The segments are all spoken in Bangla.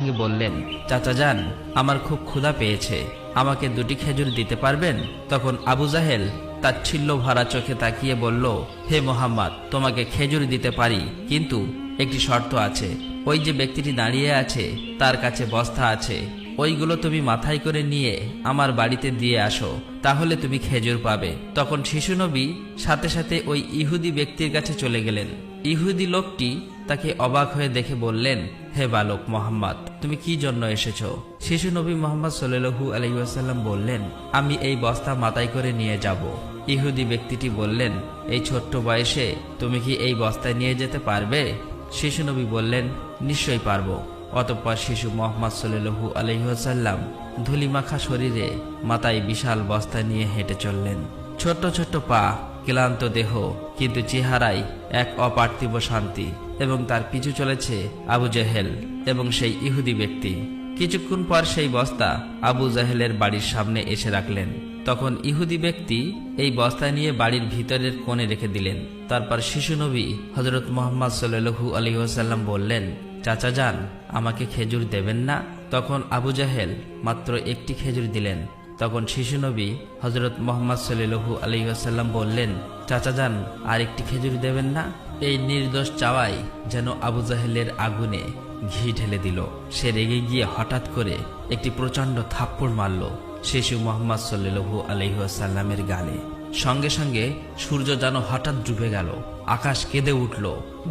বললেন, চাচা যান, আমার খুব ক্ষুধা পেয়েছে, আমাকে 2টি খেজুর দিতে পারবেন? তখন আবু জাহেল তাচ্ছিল্য ভরা চোখে তাকিয়ে বলল, হে মোহাম্মদ, তোমাকে খেজুর দিতে পারি, কিন্তু একটি শর্ত আছে। ওই যে ব্যক্তিটি দাঁড়িয়ে আছে তার কাছে বস্তা আছে, ওইগুলো তুমি মাথায় করে নিয়ে আমার বাড়িতে দিয়ে আসো, তাহলে তুমি খেজুর পাবে। তখন শিশু নবী সাথে সাথে ওই ইহুদি ব্যক্তির কাছে চলে গেলেন। ইহুদি লোকটি তাকে অবাক হয়ে দেখে বললেন, হে বালক মোহাম্মদ, তুমি কি জন্য এসেছো? শিশু নবী মোহাম্মদ সাল্লাল্লাহু আলাইহি ওয়াসাল্লাম বললেন, আমি এই বস্তা মাথায় করে নিয়ে যাব। ইহুদি ব্যক্তিটি বললেন, এই ছোট্ট বয়সে তুমি কি এই বস্তায় নিয়ে যেতে পারবে? শিশু নবী বললেন, নিশ্চয়ই পারবো। অতঃপর শিশু মোহাম্মদ সাল্লাল্লাহু আলাইহি ওয়াসাল্লাম ধুলিমাখা শরীরে মাথায় বিশাল বস্তা নিয়ে হেঁটে চললেন। ছোট্ট ছোট্ট পা, ক্লান্ত দেহ, কিন্তু চেহারায় এক অপার্থিব শান্তি। এবং তার পিছু চলেছে আবু জেহেল এবং সেই ইহুদি ব্যক্তি। কিছুক্ষণ পর সেই বস্তা আবু জাহেলের বাড়ির সামনে এসে রাখলেন। তখন ইহুদি ব্যক্তি এই বস্তা নিয়ে বাড়ির ভিতরের কোণে রেখে দিলেন। তারপর শিশু নবী হযরত মুহাম্মদ সাল্লাল্লাহু আলাইহি ওয়াসাল্লাম বললেন, চাচা যান, আমাকে খেজুর দেবেন না? তখন আবু জাহেল মাত্র একটি খেজুর দিলেন। তখন শিশু নবী হযরত মুহাম্মদ সাল্লাল্লাহু আলাইহি ওয়াসাল্লাম বললেন, চাচা যান, আর একটি খেজুর দেবেন না? এই নির্দোষ চাওয়াই যেন আবু জাহেলের আগুনে ঘি ঢেলে দিল। সে রেগে গিয়ে হঠাৎ করে একটি প্রচণ্ড থাপ্পড় মারল শিশু মুহাম্মদ সাল্লাল্লাহু আলাইহি ওয়াসাল্লামের গালে। সঙ্গে সঙ্গে সূর্য যেন হঠাৎ ডুবে গেল, আকাশ কেঁদে উঠল,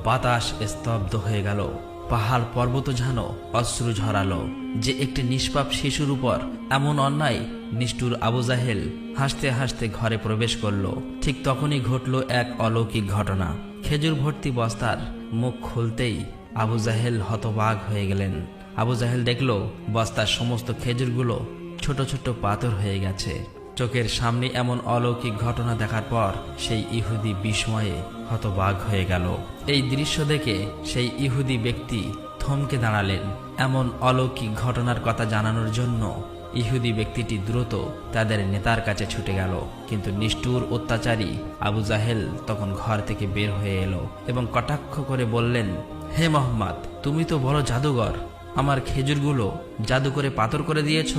বাতাস স্তব্ধ হয়ে গেল, পাহাড় পর্বত যেন অশ্রু ঝরালো। যে একটি নিষ্পাপ শিশুর উপর এমন অন্যায়! নিষ্ঠুর আবু জাহেল হাসতে হাসতে ঘরে প্রবেশ করল। ঠিক তখনই ঘটল এক অলৌকিক ঘটনা। খেজুর ভর্তি বস্তার মুখ খুলতেই আবু জাহেল হতবাক হয়ে গেলেন। আবু জাহেল দেখল বস্তার সমস্ত খেজুরগুলো ছোট ছোট পাথর হয়ে গেছে। চোখের সামনে এমন অলৌকিক ঘটনা দেখার পর সেই ইহুদি বিস্ময়ে হতবাক হয়ে গেল। এই দৃশ্য দেখে সেই ইহুদি ব্যক্তি থমকে দাঁড়ালেন। এমন অলৌকিক ঘটনার কথা জানানোর জন্য ইহুদি ব্যক্তিটি দ্রুত তাদের নেতার কাছে ছুটে গেল। কিন্তু নিষ্ঠুর অত্যাচারী আবু জাহেল তখন ঘর থেকে বের হয়ে এলো এবং কটাক্ষ করে বললেন, হে মোহাম্মদ, তুমি তো বড় জাদুঘর, আমার খেজুরগুলো জাদু করে পাথর করে দিয়েছ।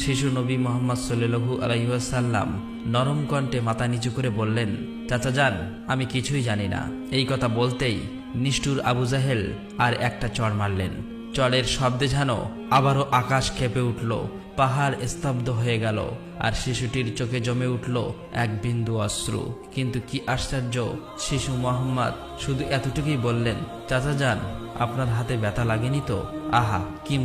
শিশু নবী মুহাম্মদ সাল্লাল্লাহু আলাইহি ওয়াসাল্লাম নরম কণ্ঠে মাথা নিচু করে বললেন, চাচা যান, আমি কিছুই জানি না। এই কথা বলতেই নিষ্ঠুর আবু জাহেল আর একটা চড় মারলেন। চড়ের শব্দে যেন আবারও আকাশ কেঁপে উঠল, পাহাড় স্তব্ধ হয়ে গেল, আর শিশুটির চোখে জমে উঠল এক বিন্দু অশ্রু। কিন্তু কি আশ্চর্য, শিশু মুহাম্মদ শুধু এতটুকুই বললেন, চাচা যান, আপনার হাতে ব্যথা লাগেনি তো? আহা, কি